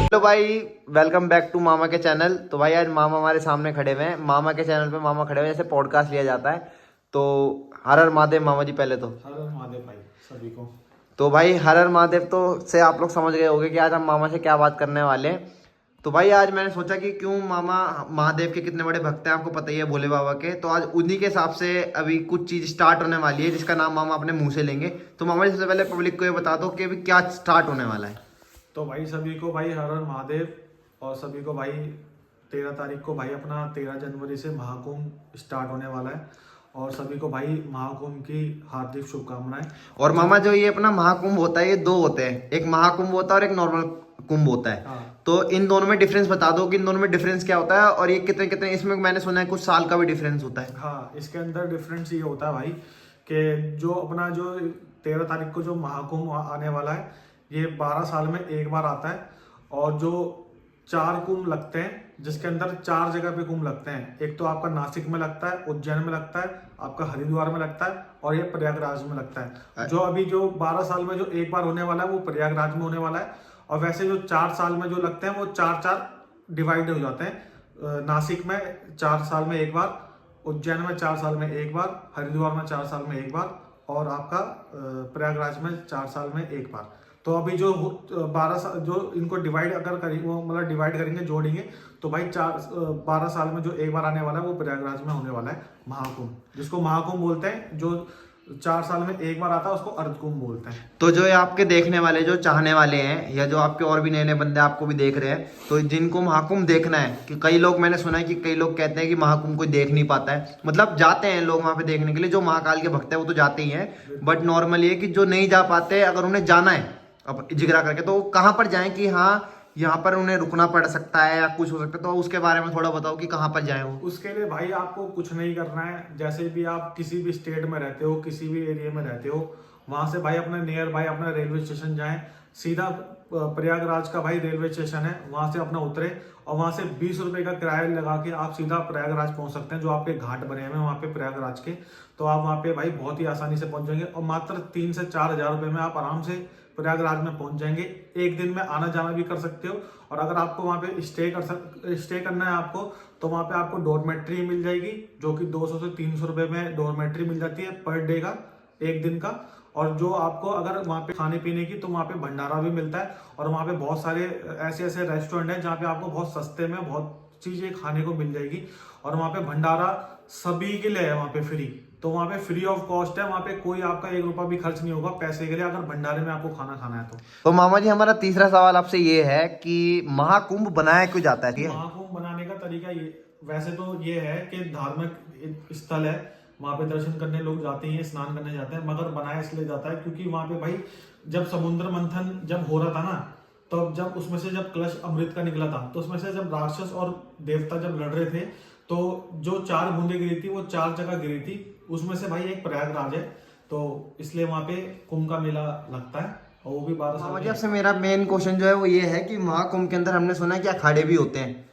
Hello भाई, welcome back to मामा के channel. तो भाई आज मामा हमारे सामने खड़े हुए हैं। मामा के चैनल पे मामा खड़े हुए हैं, जैसे पॉडकास्ट लिया जाता है। तो हर हर महादेव मामा जी। पहले तो हर हर महादेव भाई सभी को। भाई हर हर महादेव तो से आप लोग समझ गए होंगे कि आज हम मामा से क्या बात करने वाले हैं। तो भाई आज मैंने सोचा कि क्यों मामा महादेव के कितने बड़े भक्त हैं, आपको पता ही है, भोले बाबा के। तो आज उन्हीं के हिसाब से अभी कुछ चीज स्टार्ट होने वाली है जिसका नाम मामा अपने मुंह से लेंगे। तो मामा जी सबसे पहले पब्लिक को ये बता दो कि अभी क्या स्टार्ट होने वाला है। तो भाई सभी को भाई हर हर महादेव। और सभी को भाई 13 तारीख को भाई अपना 13 जनवरी से महाकुंभ स्टार्ट होने वाला है। और सभी को भाई महाकुंभ की हार्दिक शुभकामनाएं। और मामा जो ये अपना महाकुंभ होता है, ये दो होते हैं, एक महाकुंभ होता है और एक नॉर्मल कुंभ होता है। हाँ तो इन दोनों में डिफरेंस बता दो कि इन दोनों में डिफरेंस क्या होता है, और ये कितने कितने, इसमें मैंने सुना है कुछ साल का भी डिफरेंस होता है। हाँ, इसके अंदर डिफरेंस ये होता है भाई कि जो अपना जो 13 तारीख को जो महाकुंभ आने वाला है, ये 12 साल में एक बार आता है। और जो 4 कुंभ लगते हैं, जिसके अंदर 4 जगह पे कुंभ लगते हैं। एक तो आपका नासिक में लगता है, उज्जैन में लगता है, आपका हरिद्वार में लगता है, और ये प्रयागराज में लगता है। जो अभी जो 12 साल में जो एक बार होने वाला है वो प्रयागराज में होने वाला है। और वैसे जो 4 साल में जो लगते हैं वो 4-4 डिवाइड हो जाते हैं। नासिक में 4 साल में एक बार, उज्जैन में 4 साल में एक बार, हरिद्वार में 4 साल में एक बार, और आपका प्रयागराज में 4 साल में एक बार। तो अभी जो 12 साल जो इनको डिवाइड अगर करेंगे, वो मतलब डिवाइड करेंगे, जोड़ेंगे, तो भाई 12 साल में जो एक बार आने वाला है वो प्रयागराज में होने वाला है महाकुंभ, जिसको महाकुंभ बोलते हैं। जो 4 साल में एक बार आता है उसको अर्धकुंभ बोलते हैं। तो जो ये आपके देखने वाले, जो चाहने वाले हैं, या जो आपके और भी नए नए बंदे आपको भी देख रहे हैं, तो जिनको महाकुंभ देखना है, कि कई लोग, मैंने सुना है कि कई लोग कहते हैं कि महाकुंभ कोई देख नहीं पाता है, मतलब जाते हैं लोग वहां पे देखने के लिए, जो महाकाल के भक्त है वो तो जाते ही हैं। बट नॉर्मल ये कि जो नहीं जा पाते, अगर उन्हें जाना है अब जिगरा करके, तो कहाँ पर जाएं कि हाँ यहाँ पर उन्हें रुकना पड़ सकता है या कुछ हो सकता है। तो उसके बारे में थोड़ा बताओ कि कहाँ पर जाए वो। उसके लिए भाई आपको कुछ नहीं करना है। जैसे भी आप किसी भी स्टेट में रहते हो, किसी भी एरिया में रहते हो, वहां से भाई अपने नियर बाय अपना रेलवे स्टेशन जाएं। सीधा प्रयागराज का भाई रेलवे स्टेशन है, वहां से अपना उतरे, और वहां से 20 रुपए का किराया लगा के आप सीधा प्रयागराज पहुंच सकते हैं। जो आपके घाट बने हुए हैं वहां पे प्रयागराज के, तो आप वहां पे भाई बहुत ही आसानी से पहुंच जाएंगे। और मात्र 3 से 4 हजार रुपए में आप आराम से प्रयागराज में पहुंच जाएंगे। एक दिन में आना जाना भी कर सकते हो। और अगर आपको वहां पे स्टे करना है आपको, तो वहां पे आपको डॉर्मेट्री मिल जाएगी, जो कि 200 से 300 रुपए में डॉर्मेट्री मिल जाती है पर डे का, एक दिन का। और जो आपको अगर वहां पे खाने पीने की, तो वहां पे भंडारा भी मिलता है। और वहां पे बहुत सारे ऐसे ऐसे रेस्टोरेंट हैं जहाँ पे आपको बहुत सस्ते में बहुत चीजें खाने को मिल जाएगी। और वहां पे भंडारा सभी के लिए है, वहां पे फ्री। तो वहां पे फ्री ऑफ कॉस्ट है, वहां पे कोई आपका 1 रुपया भी खर्च नहीं होगा पैसे के लिए, अगर भंडारे में आपको खाना खाना है तो। तो मामा जी हमारा तीसरा सवाल आपसे ये है कि महाकुंभ बनाया क्यों जाता है, ठीक है? महाकुंभ बनाने का तरीका ये, वैसे तो ये है कि धार्मिक स्थल है, वहां पे दर्शन करने लोग जाते हैं, स्नान करने जाते हैं। मगर बनाया इसलिए जाता है क्योंकि वहां पे भाई जब समुद्र मंथन जब हो रहा था ना, तो जब उसमें से जब कलश अमृत का निकला था, तो उसमें से जब राक्षस और देवता जब लड़ रहे थे, तो जो 4 बूंदे गिरी थी वो 4 जगह गिरी थी। उसमें से भाई एक प्रयागराज है, तो इसलिए वहां पे कुंभ का मेला लगता है। और वो भी 12 साल मामा में। जी आपसे मेरा मेन क्वेश्चन जो है वो ये है कि महाकुंभ के अंदर हमने सुना है कि अखाड़े भी होते हैं,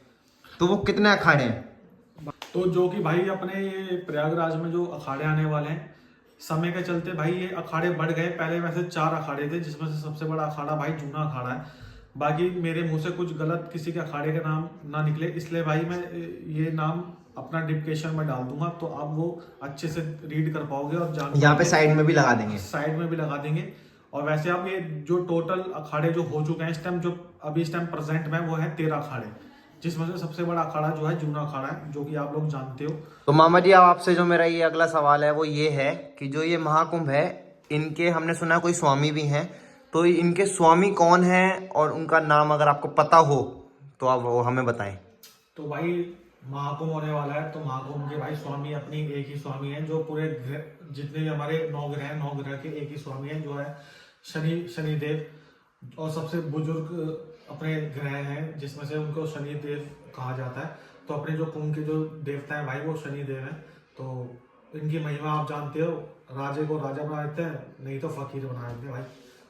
तो वो कितने अखाड़े हैं? तो जो कि भाई अपने ये प्रयागराज में जो अखाड़े आने वाले हैं, समय के चलते भाई ये अखाड़े बढ़ गए। पहले वैसे 4 अखाड़े थे, जिसमें से सबसे बड़ा अखाड़ा भाई जूना अखाड़ा है। बाकी मेरे मुंह से कुछ गलत किसी के अखाड़े के नाम ना निकले, इसलिए भाई मैं ये नाम अपना डिस्क्रिप्शन में डाल दूंगा, तो आप वो अच्छे से रीड कर पाओगे और जान यहाँ पे पाओगे। साइड में भी लगा देंगे। साइड में भी लगा देंगे। और वैसे आप ये जो टोटल अखाड़े जो हो चुके हैं इस टाइम, जो अभी इस टाइम प्रेजेंट में, वो है 13 अखाड़े, जिसमें से सबसे बड़ा अखाड़ा जो है जूना अखाड़ा है, जो कि आप लोग जानते हो। तो मामा जी अब आपसे जो मेरा ये अगला सवाल है वो ये है कि जो ये महाकुंभ है, इनके हमने सुना है कोई स्वामी भी हैं, तो इनके स्वामी कौन हैं और उनका नाम अगर आपको पता हो तो आप वो हमें बताएं। तो भाई महाकुंभ होने वाला है, तो महाकुंभ के भाई स्वामी अपनी एक ही स्वामी है, जो पूरे जितने भी हमारे 9 ग्रह हैं, 9 ग्रह के एक ही स्वामी है, जो है शनिदेव। और सबसे बुजुर्ग अपने ग्रह हैं, जिसमें से उनको शनिदेव कहा जाता है। तो अपने जो कुंभ के जो देवता हैं भाई, वो शनिदेव हैं। तो इनकी महिमा आप जानते हो, राजे को राजा बना देते हैं, नहीं तो फकीर बना देते हैं भाई।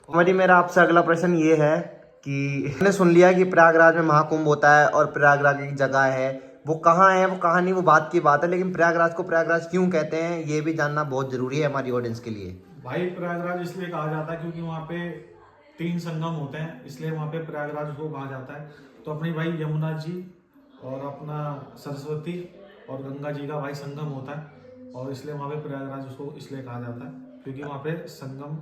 मामा जी मेरा आपसे अगला प्रश्न ये है कि मैंने सुन लिया कि प्रयागराज में महाकुंभ होता है और प्रयागराज एक जगह है, वो कहाँ है, वो कहाँ नहीं, वो बात की बात है, लेकिन प्रयागराज को प्रयागराज क्यों कहते हैं ये भी जानना बहुत जरूरी है हमारी ऑडियंस के लिए। भाई प्रयागराज इसलिए कहा जाता है क्योंकि वहाँ पे 3 संगम होते हैं, इसलिए वहाँ पे प्रयागराज को कहा जाता है। तो अपनी भाई यमुना जी और अपना सरस्वती और गंगा जी का भाई संगम होता है, और इसलिए वहाँ पे प्रयागराज उसको इसलिए कहा जाता है क्योंकि वहाँ पे संगम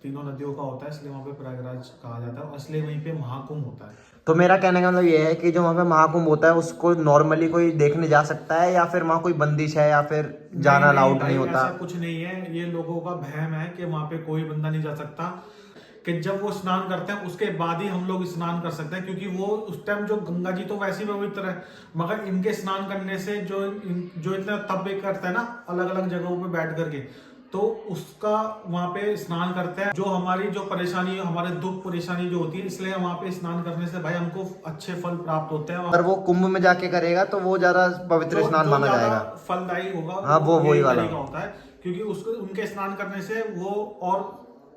तीनों नदियों का होता है, इसलिए वहाँ पे प्रयागराज कहा जाता है, और इसलिए वहीं पे महाकुंभ होता है। तो मेरा कहने का मतलब ये है कि जो वहाँ पे महाकुंभ होता है उसको नॉर्मली कोई देखने जा सकता है, या फिर वहाँ कोई बंदिश है, या फिर जाना अलाउड नहीं होता? ऐसा कुछ नहीं है, ये लोगों का वहम है कि वहाँ पे कोई बंदा नहीं जा सकता, कि जब वो स्नान करते हैं उसके बाद ही हम लोग स्नान कर सकते हैं, क्योंकि वो उस टाइम जो गंगा जी तो वैसे ही पवित्र है, मगर इनके स्नान करने से जो इतना तप करते हैं ना अलग अलग जगहों पे बैठ करके, तो उसका वहाँ पे स्नान करते हैं, जो हमारी जो परेशानी हमारे दुख परेशानी जो होती है, इसलिए वहाँ पे स्नान करने से भाई हमको अच्छे फल प्राप्त होते हैं। अगर वो कुंभ में जाके करेगा तो वो ज्यादा पवित्र स्नान माना जाएगा, फलदायी होगा। हाँ वो वही वाला होता है, क्योंकि उसको उनके स्नान करने से वो और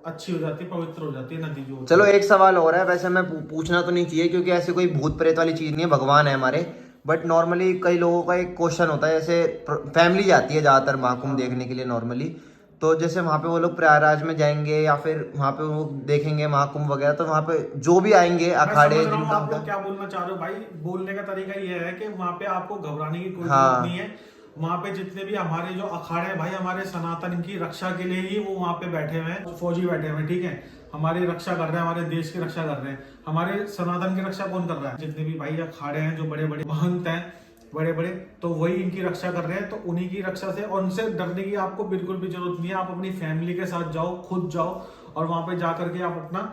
अच्छी हो जाती है, पवित्र हो जाती है नदी जो। चलो एक सवाल और है, वैसे मैं पूछना तो नहीं चाहिए क्योंकि ऐसे कोई भूत प्रेत वाली चीज नहीं है, भगवान है हमारे, बट नॉर्मली कई लोगों का एक क्वेश्चन होता है, जैसे फैमिली जाती है ज्यादातर महाकुंभ देखने के लिए नॉर्मली, तो जैसे वहाँ पे वो लोग प्रयागराज में जाएंगे या फिर वहाँ पे वो देखेंगे महाकुंभ वगैरह, तो वहाँ पे जो भी आएंगे अखाड़े जिनका आपको क्या बोलना चाह रहे हो भाई, बोलने का तरीका ये है कि वहाँ पे आपको घबराने की कोई हाँ। जरूरत नहीं है। वहाँ पे जितने भी हमारे जो अखाड़े हैं भाई, हमारे सनातन की रक्षा के लिए ही वो वहाँ पे बैठे हुए हैं, फौजी बैठे हुए हैं, ठीक है, हमारी रक्षा कर रहे हैं, हमारे देश की रक्षा कर रहे हैं। हमारे सनातन की रक्षा कौन कर रहा है? जितने भी भाई अखाड़े हैं, जो बड़े बड़े महंत हैं, बड़े बड़े, तो वही इनकी रक्षा कर रहे हैं। तो उन्हीं की रक्षा से, और उनसे डरने की आपको बिल्कुल भी जरूरत नहीं है। आप अपनी फैमिली के साथ जाओ, खुद जाओ, और वहां पे जा करके आप अपना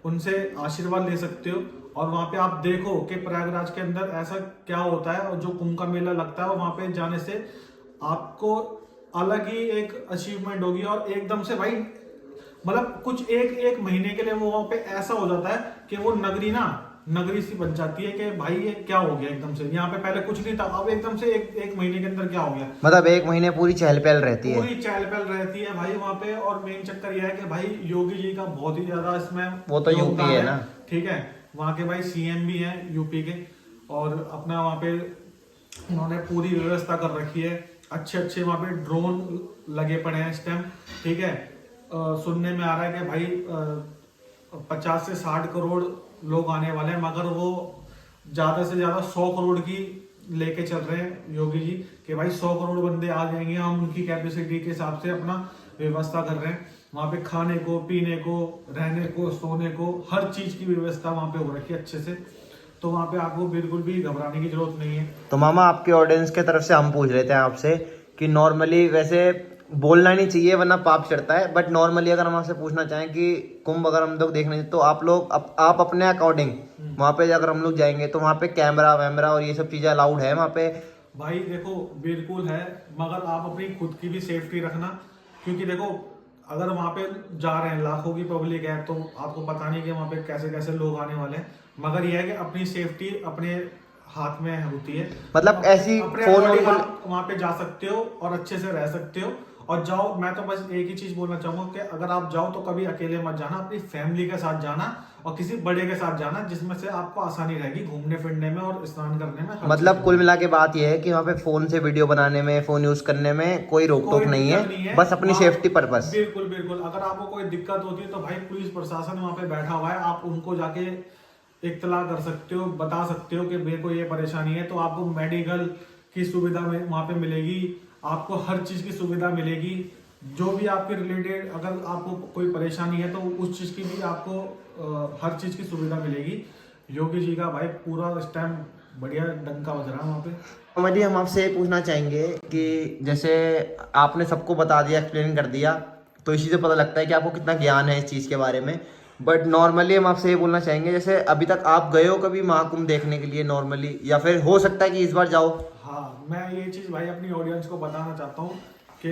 उनसे आशीर्वाद ले सकते हो। और वहां पे आप देखो कि प्रयागराज के अंदर ऐसा क्या होता है, और जो कुंभ का मेला लगता है, वहां पे जाने से आपको अलग ही एक अचीवमेंट होगी, और एकदम से भाई मतलब कुछ एक महीने के लिए वो वहां पे ऐसा हो जाता है कि वो नगरी सी बन जाती है कि भाई ये क्या हो गया एकदम से। यहाँ पे पहले कुछ नहीं था, अब एकदम से एक महीने के अंदर क्या हो गया, मतलब एक महीने पूरी चहल पहल रहती है, पूरी चहल पहल रहती है भाई वहाँ पे। और मेन चक्कर यह है कि भाई योगी जी का बहुत ही ज्यादा इसमें वो तो यूपी है ना, ठीक है, वहाँ के भाई सीएम भी हैं यूपी के, और अपना वहाँ पे उन्होंने पूरी व्यवस्था कर रखी है, अच्छे वहाँ पे ड्रोन लगे पड़े हैं इस टाइम, ठीक है। सुनने में आ रहा है कि भाई 50 से 60 करोड़ लोग आने वाले हैं, मगर वो ज्यादा से ज्यादा 100 करोड़ की लेके चल रहे हैं योगी जी, कि भाई 100 करोड़ बंदे आ जाएंगे, हम उनकी कैपेसिटी के हिसाब से अपना व्यवस्था कर रहे हैं। वहाँ पे खाने को, पीने को, रहने को, सोने को, हर चीज की व्यवस्था वहाँ पे हो रखी है अच्छे से, तो वहाँ पे आपको बिल्कुल भी घबराने की जरूरत नहीं है। तो मामा आपके ऑडियंस के तरफ से हम पूछ रहे थे आपसे कि नॉर्मली, वैसे बोलना नहीं चाहिए वरना पाप चढ़ता है, बट नॉर्मली अगर हम आपसे पूछना चाहें कि कुंभ अगर हम लोग देखने, तो आप लोग आप अपने अकॉर्डिंग वहाँ पे अगर हम लोग जाएंगे तो वहाँ पे कैमरा वैमरा और ये सब चीजें अलाउड है वहाँ पे? भाई देखो बिल्कुल है, मगर आप अपनी खुद की भी सेफ्टी रखना, क्योंकि देखो अगर वहाँ पे जा रहे हैं, लाखों की पब्लिक है, तो आपको पता नहीं कि वहाँ पे कैसे कैसे लोग आने वाले हैं, मगर यह है कि अपनी सेफ्टी अपने हाथ में होती है। मतलब ऐसी फोन आप वहाँ पे जा सकते हो और अच्छे से रह सकते हो, और जाओ। मैं तो बस एक ही चीज बोलना चाहूंगा कि अगर आप जाओ तो कभी अकेले मत जाना, अपनी फैमिली के साथ जाना, और किसी बड़े के साथ जाना, जिसमें से आपको आसानी रहेगी घूमने फिरने में और स्नान करने में। मतलब कुल मिला के बात यह है कि वहाँ पे फोन से वीडियो बनाने में, फोन यूज करने में कोई रोक टोक नहीं है, बस अपनी सेफ्टी पर्पस। बिल्कुल बिल्कुल, अगर आपको कोई दिक्कत होती है तो भाई पुलिस प्रशासन वहाँ पे बैठा हुआ है, आप उनको जाके इत्तला कर सकते हो, बता सकते हो कि मेरे को ये परेशानी है, तो आपको मेडिकल की सुविधा वहाँ पे मिलेगी, आपको हर चीज की सुविधा मिलेगी। जो भी आपके रिलेटेड अगर आपको कोई परेशानी है तो उस चीज की भी आपको हर चीज की सुविधा मिलेगी। योगी जी का भाई पूरा इस टाइम बढ़िया डंका बज रहा है वहाँ पे। मजी हम आपसे ये पूछना चाहेंगे कि जैसे आपने सबको बता दिया, एक्सप्लेन कर दिया, तो इसी से पता लगता है कि आपको कितना ज्ञान है इस चीज़ के बारे में, बट नॉर्मली हम आपसे ये बोलना चाहेंगे, जैसे अभी तक आप गए हो कभी महाकुंभ देखने के लिए नॉर्मली, या फिर हो सकता है कि इस बार जाओ? हाँ, मैं ये चीज़ भाई अपनी ऑडियंस को बताना चाहता हूँ कि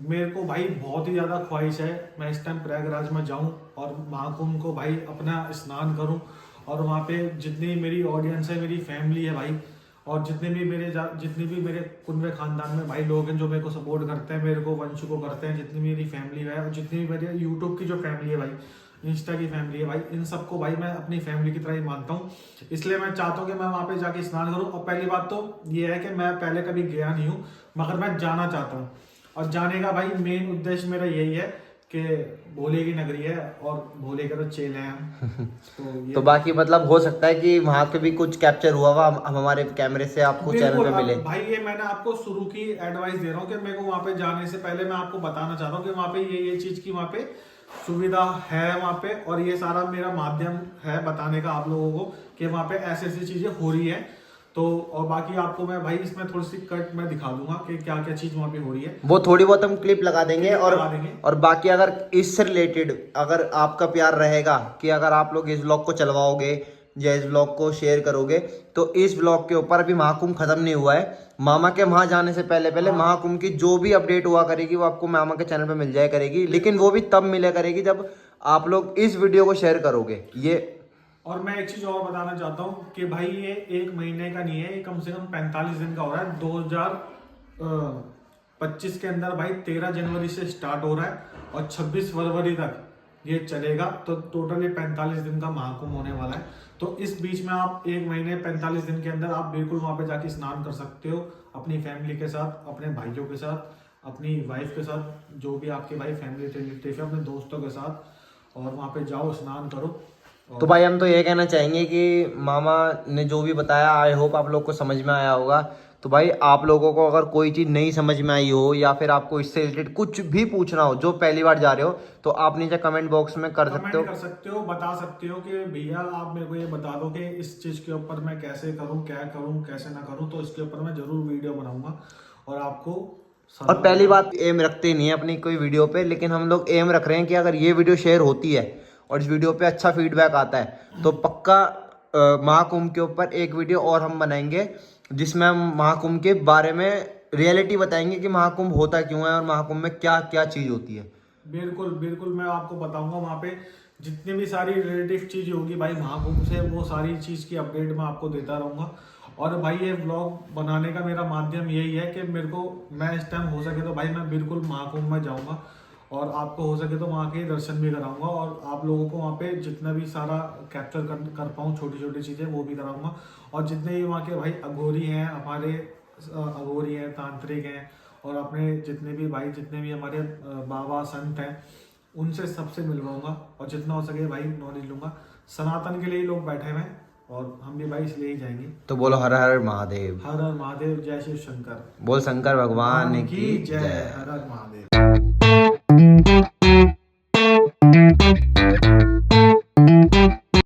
मेरे को भाई बहुत ही ज़्यादा ख्वाहिश है मैं इस टाइम प्रयागराज में जाऊँ और महाकुंभ को भाई अपना स्नान करूँ, और वहाँ पे जितनी मेरी ऑडियंस है, मेरी फैमिली है भाई, और जितने भी मेरे कुनबे खानदान में भाई लोग हैं जो मेरे को सपोर्ट करते हैं, मेरे को वंश को करते हैं, जितनी मेरी फैमिली है, और जितनी भी मेरे यूट्यूब की जो फैमिली है भाई, इंस्टा की फैमिली है भाई, इन सबको भाई मैं अपनी फैमिली की तरह ही मानता हूँ। इसलिए मैं चाहता हूँ कि मैं वहाँ पे जाके स्नान करूँ। और पहली बात तो ये है कि मैं पहले कभी गया नहीं हूँ, मगर मैं जाना चाहता हूँ, और जाने का भाई मेन उद्देश्य मेरा यही है कि भोले की नगरी है और भोले के तो चेले हैं हम। तो ये तो बाकी मतलब हो सकता है कि वहां पे भी कुछ कैप्चर हुआ हुआ हम हमारे कैमरे से आपको चैनल बिल्कुल। पे मिले। अब भाई ये मैंने आपको शुरू की एडवाइस दे रहा हूँ कि मेरे को वहां पे जाने से पहले मैं आपको बताना चाहता हूँ कि वहां पे ये चीज की वहां पे सुविधा है वहां पे, और ये सारा मेरा माध्यम है बताने का आप लोगों को कि वहां पे ऐसी ऐसी चीजें हो रही है। तो और बाकी आपको मैं भाई इसमें थोड़ी सी कट में दिखा दूंगा कि क्या क्या चीज वहां पे हो रही है। वो थोड़ी बहुत हम क्लिप लगा देंगे क्लिप और लगा देंगे। और बाकी अगर इससे रिलेटेड अगर आपका प्यार रहेगा कि अगर आप लोग इस व्लॉग को चलवाओगे या इस व्लॉग को शेयर करोगे तो इस व्लॉग के ऊपर अभी महाकुंभ खत्म नहीं हुआ है। मामा के वहां जाने से पहले पहले महाकुंभ की जो भी अपडेट हुआ करेगी वो आपको मामा के चैनल पे मिल जाया करेगी, लेकिन वो भी तब मिला करेगी जब आप लोग इस वीडियो को शेयर करोगे। ये और मैं एक चीज और बताना चाहता हूँ कि भाई ये 1 महीने का नहीं है, ये कम से कम 45 दिन का हो रहा है। 2025 के अंदर भाई 13 जनवरी से स्टार्ट हो रहा है और 26 फरवरी तक ये चलेगा। तो टोटल ये 45 दिन का महाकुंभ होने वाला है। तो इस बीच में आप 1 महीने 45 दिन के अंदर आप बिल्कुल वहां पे जाके स्नान कर सकते हो अपनी फैमिली के साथ, अपने भाइयों के साथ, अपनी वाइफ के साथ, जो भी आपके भाई फैमिली रिलेटिव है, अपने दोस्तों के साथ, और वहां पे जाओ स्नान करो। तो भाई हम तो ये कहना चाहेंगे कि मामा ने जो भी बताया आई होप आप लोग को समझ में आया होगा। तो भाई आप लोगों को अगर कोई चीज़ नहीं समझ में आई हो या फिर आपको इससे रिलेटेड कुछ भी पूछना हो, जो पहली बार जा रहे हो, तो आप नीचे कमेंट बॉक्स में कर सकते हो। कमेंट कर सकते हो, बता सकते हो कि भैया आप मेरे को ये बता दो कि इस चीज के ऊपर मैं कैसे करूं, क्या करूं, कैसे ना करूं। तो इसके ऊपर मैं जरूर वीडियो बनाऊंगा और आपको और पहली बात एम रखते नहीं है अपनी कोई वीडियो पे, लेकिन हम लोग एम रख रहे हैं कि अगर ये वीडियो शेयर होती है और इस वीडियो पे अच्छा फीडबैक आता है तो पक्का महाकुंभ के ऊपर एक वीडियो और हम बनाएंगे जिसमें हम महाकुंभ के बारे में रियलिटी बताएंगे कि महाकुंभ होता क्यों है और महाकुंभ में क्या क्या चीज होती है। बिल्कुल बिल्कुल मैं आपको बताऊंगा वहां पे जितनी भी सारी रिलेटिव चीज होगी भाई महाकुंभ से, वो सारी चीज की अपडेट मैं आपको देता रहूंगा। और भाई ये व्लॉग बनाने का मेरा माध्यम यही है कि मेरे को मैं इस टाइम हो सके तो भाई मैं बिल्कुल महाकुंभ में जाऊंगा और आपको हो सके तो वहाँ के दर्शन भी कराऊंगा और आप लोगों को वहाँ पे जितना भी सारा कैप्चर कर पाऊँ छोटी छोटी चीज़ें वो भी कराऊंगा। और जितने भी वहाँ के भाई अघोरी हैं, हमारे अघोरी हैं, तांत्रिक हैं, और अपने जितने भी भाई जितने भी हमारे बाबा संत हैं उनसे सबसे मिलवाऊंगा और जितना हो सके भाई नॉलेज लूंगा। सनातन के लिए लोग बैठे हुए हैं और हम भी भाई इसलिए ही जाएंगे। तो बोलो हर हर महादेव। हर हर महादेव, जय शिव शंकर। बोल शंकर भगवान की जय। जय। हर हर महादेव।